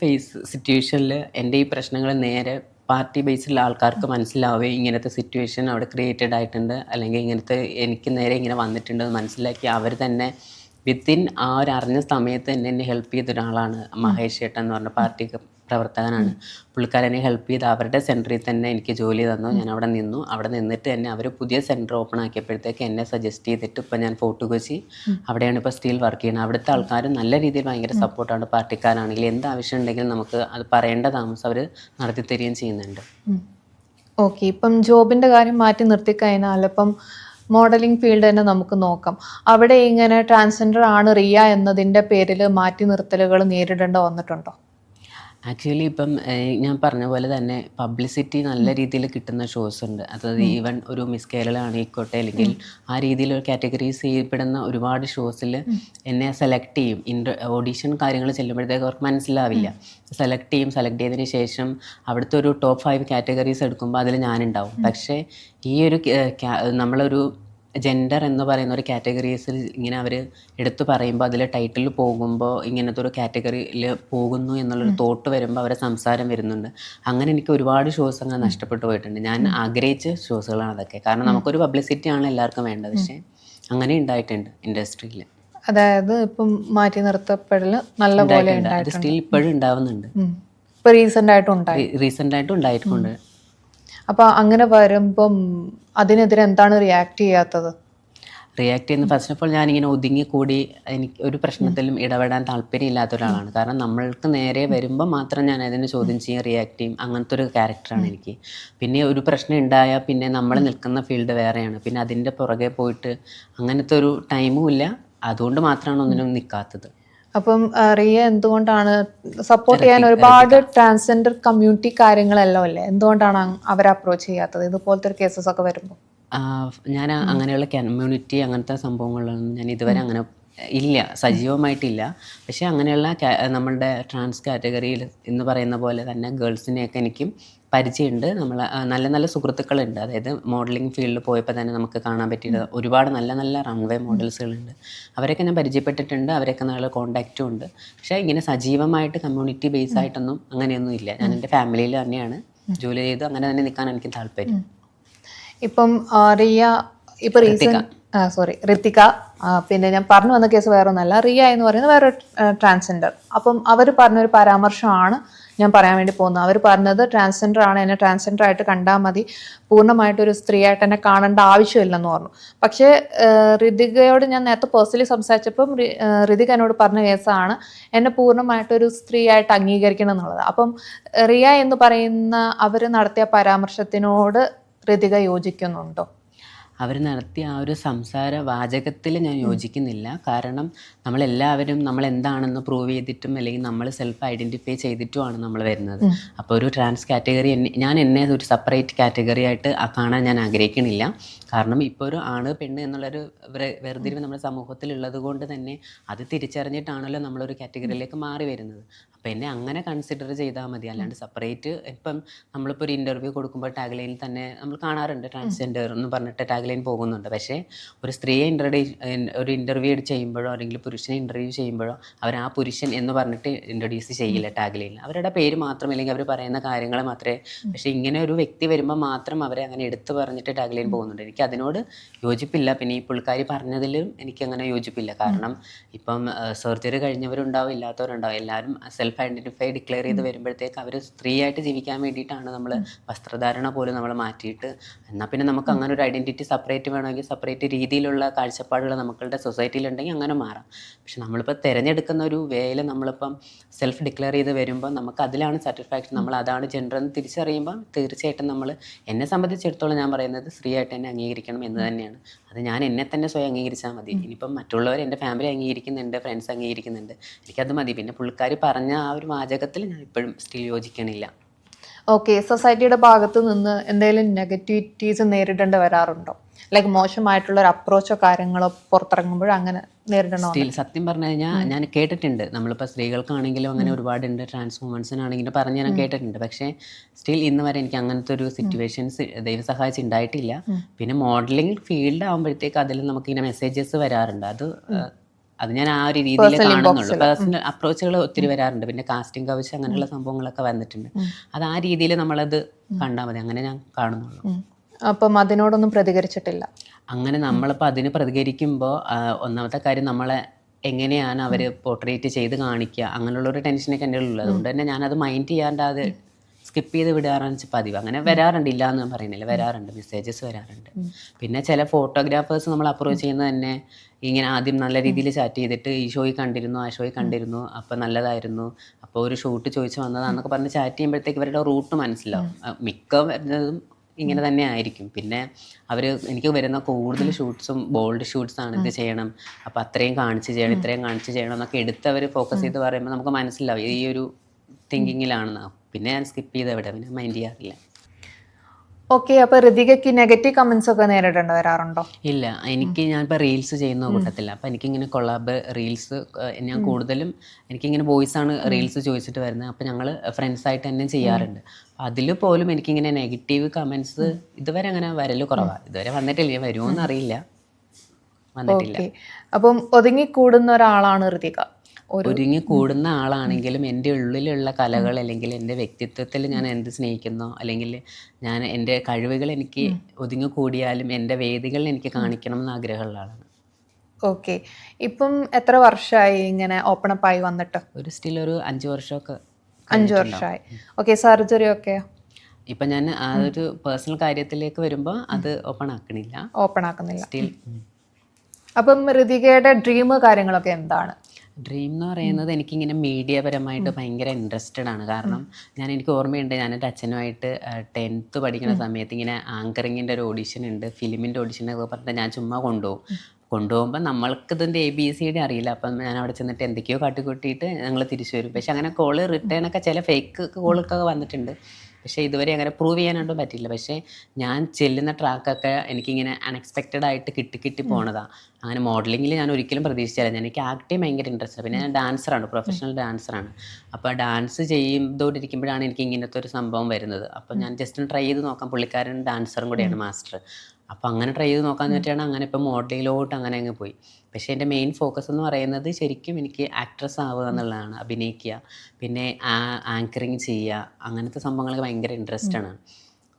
സിറ്റുവേഷനിൽ എൻ്റെ ഈ പ്രശ്നങ്ങൾ നേരെ പാർട്ടി ബേസിലുള്ള ആൾക്കാർക്ക് മനസ്സിലാവുകയും ഇങ്ങനത്തെ സിറ്റുവേഷൻ അവിടെ ക്രിയേറ്റഡ് ആയിട്ടുണ്ട് അല്ലെങ്കിൽ ഇങ്ങനത്തെ എനിക്ക് നേരെ ഇങ്ങനെ വന്നിട്ടുണ്ടെന്ന് മനസ്സിലാക്കി അവർ തന്നെ വിത്തിൻ ആ ഒരു അറിഞ്ഞ സമയത്ത് എന്നെ ഹെൽപ്പ് ചെയ്ത ഒരാളാണ് മഹേഷ് ചേട്ടൻ എന്ന് പറഞ്ഞ പാർട്ടി പ്രവർത്തകനാണ്. പുള്ളിക്കാരനെ ഹെൽപ്പ് ചെയ്ത് അവരുടെ സെൻറ്ററിൽ തന്നെ എനിക്ക് ജോലി തന്നു. ഞാൻ അവിടെ നിന്നു. അവിടെ നിന്നിട്ട് തന്നെ അവർ പുതിയ സെൻറ്റർ ഓപ്പൺ ആക്കിയപ്പോഴത്തേക്ക് എന്നെ സജസ്റ്റ് ചെയ്തിട്ട് ഇപ്പം ഞാൻ ഫോർട്ട് കൊച്ചി അവിടെയാണ് ഇപ്പോൾ സ്റ്റിൽ വർക്ക് ചെയ്യുന്നത്. അവിടുത്തെ ആൾക്കാർ നല്ല രീതിയിൽ ഭയങ്കര സപ്പോർട്ടാണ്. പാർട്ടിക്കാരാണെങ്കിൽ എന്ത് ആവശ്യം ഉണ്ടെങ്കിലും നമുക്ക് അത് പറയേണ്ട താമസം അവർ നടത്തി തരികയും ചെയ്യുന്നുണ്ട്. ഓക്കെ. ഇപ്പം ജോബിൻ്റെ കാര്യം മാറ്റി നിർത്തിക്കഴിഞ്ഞാൽ ഇപ്പം മോഡലിംഗ് ഫീൽഡ് തന്നെ നമുക്ക് നോക്കാം. അവിടെ ഇങ്ങനെ ട്രാൻസ്ജെൻഡർ ആണ് റിയ എന്നതിൻ്റെ പേരിൽ മാറ്റി നിർത്തലുകൾ നേരിടേണ്ട വന്നിട്ടുണ്ടോ? ആക്ച്വലി ഇപ്പം ഞാൻ പറഞ്ഞ പോലെ തന്നെ പബ്ലിസിറ്റി നല്ല രീതിയിൽ കിട്ടുന്ന ഷോസ് ഉണ്ട്. അതായത് ഈവൻ ഒരു മിസ് കേരള ആയിക്കോട്ടെ, അല്ലെങ്കിൽ ആ രീതിയിൽ കാറ്റഗറൈസ് ചെയ്യപ്പെടുന്ന ഒരുപാട് ഷോസിൽ എന്നെ സെലക്ട് ചെയ്യും. ഓഡീഷൻ കാര്യങ്ങൾ ചെല്ലുമ്പോഴത്തേക്ക് അവർക്ക് മനസ്സിലാവില്ല. സെലക്ട് ചെയ്തതിന് ശേഷം അവിടുത്തെ ഒരു ടോപ്പ് 5 കാറ്റഗറീസ് എടുക്കുമ്പോൾ അതിൽ ഞാനുണ്ടാവും. പക്ഷേ ഈ ഒരു നമ്മളൊരു ജെൻഡർ എന്ന് പറയുന്ന ഒരു കാറ്റഗറീസിൽ ഇങ്ങനെ അവർ എടുത്തു പറയുമ്പോൾ അതിൽ ടൈറ്റിൽ പോകുമ്പോൾ ഇങ്ങനത്തെ ഒരു കാറ്റഗറിയിൽ പോകുന്നു എന്നുള്ളൊരു തോട്ട് വരുമ്പോൾ അവരെ സംസാരം വരുന്നുണ്ട്. അങ്ങനെ എനിക്ക് ഒരുപാട് ഷോസ് അങ്ങനെ നഷ്ടപ്പെട്ടു പോയിട്ടുണ്ട്. ഞാൻ ആഗ്രഹിച്ച ഷോസുകളാണ് അതൊക്കെ. കാരണം നമുക്കൊരു പബ്ലിസിറ്റിയാണ് എല്ലാവർക്കും വേണ്ടത്. പക്ഷേ അങ്ങനെ ഉണ്ടായിട്ടുണ്ട് ഇൻഡസ്ട്രിയിൽ. അതായത് ഇപ്പം മാറ്റി നിർത്തപ്പെടല് നല്ല പോലെ അത് ഉണ്ടായിട്ടുണ്ട്. സ്റ്റിൽ ഇപ്പോഴും ഉണ്ടാവുന്നുണ്ട്. ഇപ്പൊ റീസെന്റ് ആയിട്ടും ഉണ്ടായി. റീസെൻ്റ് ആയിട്ടും ഉണ്ടായിട്ടുണ്ട്. അപ്പൊ അങ്ങനെ വരുമ്പം അതിനെതിരെ എന്താണ് റിയാക്ട് ചെയ്യാത്തത്? റിയാക്ട് ചെയ്യുന്ന ഫസ്റ്റ് ഓഫ് ഓൾ ഞാനിങ്ങനെ ഒതുങ്ങിക്കൂടി എനിക്ക് ഒരു പ്രശ്നത്തിലും ഇടപെടാൻ താല്പര്യമില്ലാത്ത ഒരാളാണ്. കാരണം നമ്മൾക്ക് നേരെ വരുമ്പോൾ മാത്രം ഞാൻ അതിനെ ചോദ്യം ചെയ്യും, റിയാക്ട് ചെയ്യും. അങ്ങനത്തെ ഒരു ക്യാരക്ടറാണ് എനിക്ക്. പിന്നെ ഒരു പ്രശ്നം ഉണ്ടായാൽ പിന്നെ നമ്മൾ നിൽക്കുന്ന ഫീൽഡ് വേറെയാണ്. പിന്നെ അതിൻ്റെ പുറകെ പോയിട്ട് അങ്ങനത്തെ ഒരു ടൈമും ഇല്ല. അതുകൊണ്ട് മാത്രമാണ് ഒന്നിനും നിൽക്കാത്തത്. അപ്പം റിയ എന്തുകൊണ്ടാണ് സപ്പോർട്ട് ചെയ്യാൻ ഒരുപാട് ട്രാൻസ്ജെൻഡർ കമ്മ്യൂണിറ്റി കാര്യങ്ങളെല്ലാം അല്ലേ, എന്തുകൊണ്ടാണ് അവരെ അപ്രോച്ച് ചെയ്യാത്തത് ഇതുപോലത്തെ ഒരു കേസസ് ഒക്കെ വരുമ്പോൾ? ഞാൻ അങ്ങനെയുള്ള കമ്മ്യൂണിറ്റി അങ്ങനത്തെ സംഭവങ്ങളൊന്നും ഞാൻ ഇതുവരെ അങ്ങനെ ഇല്ല, സജീവമായിട്ടില്ല. പക്ഷേ അങ്ങനെയുള്ള നമ്മളുടെ ട്രാൻസ് കാറ്റഗറിയിൽ എന്ന് പറയുന്ന പോലെ തന്നെ ഗേൾസിനെയൊക്കെ എനിക്കും പരിചയമുണ്ട്. നമ്മൾ നല്ല നല്ല സുഹൃത്തുക്കളുണ്ട്. അതായത് മോഡലിംഗ് ഫീൽഡിൽ പോയപ്പോൾ തന്നെ നമുക്ക് കാണാൻ പറ്റിയ ഒരുപാട് നല്ല നല്ല റൺവേ മോഡൽസുകളുണ്ട്. അവരൊക്കെ ഞാൻ പരിചയപ്പെട്ടിട്ടുണ്ട്. അവരൊക്കെ നല്ല കോണ്ടാക്റ്റും ഉണ്ട്. പക്ഷേ ഇങ്ങനെ സജീവമായിട്ട് കമ്മ്യൂണിറ്റി ബേസ് ആയിട്ടൊന്നും അങ്ങനെയൊന്നും ഇല്ല. ഞാൻ എൻ്റെ ഫാമിലിയിൽ തന്നെയാണ് ജോലി ചെയ്ത് അങ്ങനെ തന്നെ നിൽക്കാൻ എനിക്ക് താല്പര്യം. ഇപ്പം റിയ ഇപ്പൊ ഋത്തിക, പിന്നെ ഞാൻ പറഞ്ഞു വന്ന കേസ് വേറെ ഒന്നല്ല, റിയ എന്ന് പറയുന്നത് വേറെ ട്രാൻസ്ജെൻഡർ. അപ്പം അവർ പറഞ്ഞൊരു പരാമർശമാണ് ഞാൻ പറയാൻ വേണ്ടി പോകുന്നത്. അവർ പറഞ്ഞത് ട്രാൻസ്ജെൻഡർ ആണ്, എന്നെ ട്രാൻസ്ജെൻഡർ ആയിട്ട് കണ്ടാൽ മതി, പൂർണ്ണമായിട്ടൊരു സ്ത്രീ ആയിട്ട് എന്നെ കാണേണ്ട ആവശ്യമില്ലെന്ന് പറഞ്ഞു. പക്ഷേ ഋതികയോട് ഞാൻ നേരത്തെ പേഴ്സണലി സംസാരിച്ചപ്പം ഋതിക എന്നോട് പറഞ്ഞ കേസാണ് എന്നെ പൂർണ്ണമായിട്ടൊരു സ്ത്രീ ആയിട്ട് അംഗീകരിക്കണം എന്നുള്ളത്. അപ്പം റിയ എന്ന് പറയുന്ന അവർ നടത്തിയ പരാമർശത്തിനോട് ഋതിക യോജിക്കുന്നുണ്ടോ? അവർ നടത്തിയ ആ ഒരു സംസാര വാചകത്തിൽ ഞാൻ യോജിക്കുന്നില്ല. കാരണം നമ്മളെല്ലാവരും നമ്മളെന്താണെന്ന് പ്രൂവ് ചെയ്തിട്ടും അല്ലെങ്കിൽ നമ്മൾ സെൽഫ് ഐഡൻറ്റിഫൈ ചെയ്തിട്ടുമാണ് നമ്മൾ വരുന്നത്. അപ്പോൾ ഒരു ട്രാൻസ് കാറ്റഗറി ഞാൻ എന്നെ ഒരു സെപ്പറേറ്റ് കാറ്റഗറി ആയിട്ട് കാണാൻ ഞാൻ ആഗ്രഹിക്കണില്ല. കാരണം ഇപ്പോൾ ഒരു ആണ് പെണ്ണ് എന്നുള്ളൊരു വേർതിരിവ് നമ്മുടെ സമൂഹത്തിലുള്ളത് കൊണ്ട് തന്നെ അത് തിരിച്ചറിഞ്ഞിട്ടാണല്ലോ നമ്മളൊരു കാറ്റഗറിയിലേക്ക് മാറി വരുന്നത്. അപ്പോൾ എന്നെ അങ്ങനെ കൺസിഡർ ചെയ്താൽ മതി. അല്ലാണ്ട് സെപ്പറേറ്റ് ഇപ്പം നമ്മളിപ്പോൾ ഒരു ഇൻ്റർവ്യൂ കൊടുക്കുമ്പോൾ ടാഗ്ലൈനിൽ തന്നെ നമ്മൾ കാണാറുണ്ട് ട്രാൻസ്ജെൻഡർ എന്ന് പറഞ്ഞിട്ട് ടാഗ്ലൈൻ പോകുന്നുണ്ട്. പക്ഷേ ഒരു സ്ത്രീയെ ഒരു ഇൻ്റർവ്യൂ ചെയ്യുമ്പോഴോ അല്ലെങ്കിൽ പുരുഷനെ ഇൻ്റർവ്യൂ ചെയ്യുമ്പോഴോ അവർ ആ പുരുഷൻ എന്ന് പറഞ്ഞിട്ട് ഇൻട്രൊഡ്യൂസ് ചെയ്യില്ല ടാഗ്ലൈനിൽ. അവരുടെ പേര് മാത്രം അല്ലെങ്കിൽ അവർ പറയുന്ന കാര്യങ്ങൾ മാത്രമേ. പക്ഷേ ഇങ്ങനെ ഒരു വ്യക്തി വരുമ്പോൾ മാത്രം അവരെ അങ്ങനെ എടുത്തു പറഞ്ഞിട്ട് ടാഗ്ലൈൻ പോകുന്നുണ്ട്. എനിക്ക് അതിനോട് യോജിപ്പില്ല. പിന്നെ ഈ പുള്ളിക്കാരി പറഞ്ഞതിലും എനിക്കങ്ങനെ യോജിപ്പില്ല. കാരണം ഇപ്പം സർജറി കഴിഞ്ഞവരുണ്ടാവും, ഇല്ലാത്തവരുണ്ടാവും. എല്ലാവരും സെൽഫ് ഐഡൻറ്റിഫൈ ഡിക്ലെയർ ചെയ്ത് വരുമ്പോഴത്തേക്ക് അവർ സ്ത്രീയായിട്ട് ജീവിക്കാൻ വേണ്ടിയിട്ടാണ് നമ്മൾ വസ്ത്രധാരണ പോലും നമ്മൾ മാറ്റിയിട്ട്. എന്നാൽ പിന്നെ നമുക്ക് അങ്ങനെ ഒരു ഐഡൻറ്റിറ്റി സെപ്പറേറ്റ് വേണമെങ്കിൽ സെപ്പറേറ്റ് രീതിയിലുള്ള കാഴ്ചപ്പാടുകൾ നമ്മളുടെ സൊസൈറ്റിയിലുണ്ടെങ്കിൽ അങ്ങനെ മാറാം. പക്ഷെ നമ്മളിപ്പോൾ തിരഞ്ഞെടുക്കുന്ന ഒരു വേയിൽ നമ്മളിപ്പം സെൽഫ് ഡിക്ലെയർ ചെയ്ത് വരുമ്പോൾ നമുക്ക് അതിലാണ് സാറ്റിസ്ഫാക്ഷൻ. നമ്മൾ അതാണ് ജെൻഡർ എന്ന് തിരിച്ചറിയുമ്പോൾ തീർച്ചയായിട്ടും എന്നെ സംബന്ധിച്ചിടത്തോളം ഞാൻ പറയുന്നത് സ്ത്രീയായിട്ട് എന്നെ അംഗീകരിക്കണം എന്ന് തന്നെയാണ്. അത് ഞാൻ എന്നെ തന്നെ സ്വയം അംഗീകരിച്ചാൽ മതി. ഇനിയിപ്പം മറ്റുള്ളവർ എൻ്റെ ഫാമിലി അംഗീകരിക്കുന്നുണ്ട്, ഫ്രണ്ട്സ് അംഗീകരിക്കുന്നുണ്ട്, എനിക്കത് മതി. പിന്നെ പുള്ളിക്കാരി പറഞ്ഞ ആ ഒരു വാചകത്തിൽ ഞാൻ ഇപ്പോഴും സ്റ്റിൽ യോജിക്കണില്ല. ഓക്കെ, സൊസൈറ്റിയുടെ ഭാഗത്ത് നിന്ന് എന്തെങ്കിലും നെഗറ്റിവിറ്റീസ് നേരിടേണ്ടി വരാറുണ്ടോ? ലൈക്ക് മോശമായിട്ടുള്ള ഒരു അപ്രോച്ചോ കാര്യങ്ങളോ പുറത്തിറങ്ങുമ്പോഴോ അങ്ങനെ നേരിടണോ? സ്റ്റിൽ സത്യം പറഞ്ഞു കഴിഞ്ഞാൽ ഞാൻ കേട്ടിട്ടുണ്ട്. നമ്മളിപ്പോൾ സ്ത്രീകൾക്കാണെങ്കിലും അങ്ങനെ ഒരുപാടുണ്ട്, ട്രാൻസ് വുമൻസിനാണെങ്കിലും പറഞ്ഞ് ഞാൻ കേട്ടിട്ടുണ്ട്. പക്ഷേ സ്റ്റിൽ ഇന്ന് വരെ എനിക്ക് അങ്ങനത്തെ ഒരു സിറ്റുവേഷൻസ് ദൈവം സഹായിച്ച് ഉണ്ടായിട്ടില്ല. പിന്നെ മോഡലിംഗ് ഫീൽഡ് ആകുമ്പോഴത്തേക്ക് അതിൽ നമുക്കിങ്ങനെ മെസ്സേജസ് വരാറുണ്ട്. അത് ഞാൻ ആ ഒരു രീതിയിൽ കാണുന്നുള്ളൂ. പേഴ്സണൽ അപ്രോച്ചുകൾ ഒത്തിരി വരാറുണ്ട്. പിന്നെ കാസ്റ്റിംഗ് കൗച്ച് അങ്ങനെയുള്ള സംഭവങ്ങളൊക്കെ വന്നിട്ടുണ്ട്. അത് ആ രീതിയിൽ നമ്മളത് കണ്ടാൽ മതി, അങ്ങനെ ഞാൻ കാണുന്നുള്ളൂ. അപ്പം അതിനോടൊന്നും പ്രതികരിച്ചിട്ടില്ല. അങ്ങനെ നമ്മളിപ്പോൾ അതിന് പ്രതികരിക്കുമ്പോൾ ഒന്നാമത്തെ കാര്യം നമ്മളെ എങ്ങനെയാണ് അവർ പോർട്രേറ്റ് ചെയ്ത് കാണിക്കുക അങ്ങനെയുള്ളൊരു ടെൻഷനൊക്കെ എൻ്റെ ഉള്ളത്. അതുകൊണ്ട് തന്നെ ഞാനത് മൈൻഡ് ചെയ്യാണ്ട് അത് സ്കിപ്പ് ചെയ്ത് വിടാറാണ് പതിവ്. അങ്ങനെ വരാറുണ്ട്, ഇല്ല എന്ന് പറയുന്നില്ല, വരാറുണ്ട്, മെസ്സേജസ് വരാറുണ്ട്. പിന്നെ ചില ഫോട്ടോഗ്രാഫേഴ്സ് നമ്മൾ അപ്രോച്ച് ചെയ്യുന്നത് തന്നെ ഇങ്ങനെ ആദ്യം നല്ല രീതിയിൽ ചാറ്റ് ചെയ്തിട്ട് ഈ ഷോയിൽ കണ്ടിരുന്നു, ആ ഷോയിൽ കണ്ടിരുന്നു, അപ്പോൾ നല്ലതായിരുന്നു, അപ്പോൾ ഒരു ഷൂട്ട് ചോദിച്ച് വന്നതാണെന്നൊക്കെ പറഞ്ഞ് ചാറ്റ് ചെയ്യുമ്പോഴത്തേക്ക് ഇവരുടെ റൂട്ട് മനസ്സിലാവും. മിക്ക വരുന്നതും ഇങ്ങനെ തന്നെ ആയിരിക്കും. പിന്നെ എനിക്ക് വരുന്ന കൂടുതൽ ഷൂട്ട്സും ബോൾഡ് ഷൂട്ട്സാണ്, ഇത് ചെയ്യണം, അപ്പോൾ അത്രയും കാണിച്ച് ചെയ്യണം, ഇത്രയും കാണിച്ച് ചെയ്യണം എന്നൊക്കെ എടുത്ത് അവർ ഫോക്കസ് ചെയ്ത് പറയുമ്പോൾ നമുക്ക് മനസ്സിലാവും ഈ ഒരു തിങ്കിങ്ങിലാണ്. പിന്നെ ഞാൻ സ്കിപ്പ് ചെയ്ത് എവിടെ പിന്നെ മൈൻഡ് ചെയ്യാറില്ല. ഓക്കെ. അപ്പോൾ ഋതികയ്ക്ക് നെഗറ്റീവ് കമന്റ്സ് ഒക്കെ നേരിടേണ്ടി വരാറുണ്ടോ? ഇല്ല, എനിക്ക് ഞാനിപ്പോൾ റീൽസ് ചെയ്യുന്ന കൂട്ടത്തില്ല. അപ്പോൾ എനിക്കിങ്ങനെ കൊളാബ് റീൽസ് ഞാൻ കൂടുതലും എനിക്കിങ്ങനെ വോയിസാണ് റീൽസ് ചോദിച്ചിട്ട് വരുന്നത്. അപ്പോൾ ഞങ്ങൾ ഫ്രണ്ട്സായിട്ട് തന്നെ ചെയ്യാറുണ്ട്. അതിൽ പോലും എനിക്കിങ്ങനെ നെഗറ്റീവ് കമൻറ്റ്സ് ഇതുവരെ അങ്ങനെ വരൽ കുറവാണ്. ഇതുവരെ വന്നിട്ടില്ല, വരുമോ എന്നറിയില്ല, വന്നിട്ടില്ല. ഓക്കെ. അപ്പം ഒതുങ്ങിക്കൂടുന്ന ഒരാളാണ് ഋതിക. ഒരുങ്ങി കൂടുന്ന ആളാണെങ്കിലും എൻ്റെ ഉള്ളിലുള്ള കലകൾ അല്ലെങ്കിൽ എൻ്റെ വ്യക്തിത്വത്തിൽ ഞാൻ എന്ത് സ്നേഹിക്കുന്നോ അല്ലെങ്കിൽ ഞാൻ എൻ്റെ കഴിവുകൾ എനിക്ക് ഒതുങ്ങി കൂടിയാലും എൻ്റെ വേദികളിൽ എനിക്ക് കാണിക്കണം എന്ന് ആഗ്രഹമുള്ള ആളാണ്. ഓക്കെ. ഇപ്പം എത്ര വർഷമായി ഇങ്ങനെ ഓപ്പൺ അപ്പ് ആയി വന്നിട്ട്? ഒരു 5 വർഷമൊക്കെ 5 വർഷമായി. ഓക്കെ. സർജറി ഒക്കെ ഇപ്പം ഞാൻ ആ ഒരു പേഴ്സണൽ കാര്യത്തിലേക്ക് വരുമ്പോൾ അത് ഓപ്പൺ ആക്കണില്ല, ഓപ്പൺ ആക്കുന്നില്ല. സ്റ്റിൽ. അപ്പം ഋതികയുടെ ഡ്രീം കാര്യങ്ങളൊക്കെ എന്താണ്? ഡ്രീം എന്ന് പറയുന്നത് എനിക്കിങ്ങനെ മീഡിയ പരമായിട്ട് ഭയങ്കര ഇൻട്രസ്റ്റഡ് ആണ്. കാരണം എനിക്ക് ഓർമ്മയുണ്ട്, ഞാൻ എൻ്റെ അച്ഛനുമായിട്ട് 10th പഠിക്കുന്ന സമയത്ത് ഇങ്ങനെ ആങ്കറിങ്ങിൻ്റെ ഒരു ഓഡിഷൻ ഉണ്ട്, ഫിലിമിൻ്റെ ഓഡിഷൻ ഒക്കെ പറഞ്ഞിട്ട് ഞാൻ ചുമ്മാ കൊണ്ടുപോകുമ്പോൾ നമ്മൾക്ക് ഇതിൻ്റെ ABCD അറിയില്ല. അപ്പം ഞാൻ അവിടെ ചെന്നിട്ട് എന്തൊക്കെയോ കാട്ടിക്കൂട്ടിയിട്ട് ഞങ്ങൾ തിരിച്ചു വരും. പക്ഷെ അങ്ങനെ കോള് റിട്ടേൺ ഒക്കെ ചില ഫേക്ക് കോളൊക്കെ വന്നിട്ടുണ്ട്. പക്ഷേ ഇതുവരെ അങ്ങനെ പ്രൂവ് ചെയ്യാനായിട്ടും പറ്റില്ല. പക്ഷേ ഞാൻ ചെല്ലുന്ന ട്രാക്കൊക്കെ എനിക്കിങ്ങനെ അൺഎക്സ്പെക്റ്റഡ് ആയിട്ട് കിട്ടി പോണതാണ്. അങ്ങനെ മോഡലിങ്ങിൽ ഞാൻ ഒരിക്കലും പ്രതീക്ഷിച്ചില്ല. എനിക്ക് ആക്ട് ചെയ്യാൻ ഭയങ്കര ഇൻട്രസ്റ്റ്. പിന്നെ ഞാൻ ഡാൻസറാണ്, പ്രൊഫഷണൽ ഡാൻസറാണ്. അപ്പോൾ ഡാൻസ് ചെയ്തുകൊണ്ടിരിക്കുമ്പോഴാണ് എനിക്ക് ഇങ്ങനത്തെ ഒരു സംഭവം വരുന്നത്. അപ്പോൾ ഞാൻ ജസ്റ്റ് ഒന്ന് ട്രൈ ചെയ്ത് നോക്കാം. പുള്ളിക്കാരൻ ഡാൻസറും കൂടിയാണ്, മാസ്റ്റർ. അപ്പോൾ അങ്ങനെ ട്രൈ ചെയ്ത് നോക്കാമെന്ന് വെച്ചിട്ടാണ് അങ്ങനെ ഇപ്പോൾ മോഡലിങ്ങിലോട്ട് അങ്ങനെ അങ്ങ് പോയി. പക്ഷേ എൻ്റെ മെയിൻ ഫോക്കസ് എന്ന് പറയുന്നത് ശരിക്കും എനിക്ക് ആക്ട്രസ് ആവുക എന്നുള്ളതാണ്, അഭിനയിക്കുക, പിന്നെ ആങ്കറിങ് ചെയ്യുക, അങ്ങനത്തെ സംഭവങ്ങളൊക്കെ ഭയങ്കര ഇൻട്രസ്റ്റ് ആണ്.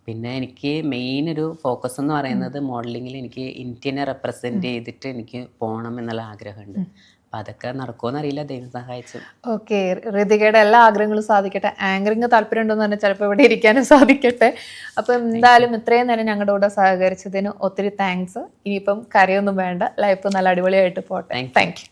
പിന്നെ എനിക്ക് മെയിൻ ഒരു ഫോക്കസ് എന്ന് പറയുന്നത് മോഡലിങ്ങിൽ എനിക്ക് ഇന്ത്യനെ റെപ്രസെൻറ്റ് ചെയ്തിട്ട് എനിക്ക് പോകണം എന്നുള്ള ആഗ്രഹമുണ്ട്. അപ്പം അതൊക്കെ നടക്കുമോ അറിയില്ല, ദൈവം സഹായിച്ചു. ഓക്കെ. ഋതികയുടെ എല്ലാ ആഗ്രഹങ്ങളും സാധിക്കട്ടെ. ആങ്കറിങ് താല്പര്യം ഉണ്ടെന്ന് തന്നെ ചിലപ്പോൾ ഇവിടെ ഇരിക്കാനും സാധിക്കട്ടെ. അപ്പം എന്തായാലും ഇത്രയും നേരം ഞങ്ങളുടെ കൂടെ സഹകരിച്ചതിന് ഒത്തിരി താങ്ക്സ്. ഇനിയിപ്പം കരയൊന്നും വേണ്ട, ലൈഫ് നല്ല അടിപൊളിയായിട്ട് പോട്ടെ. Thank you.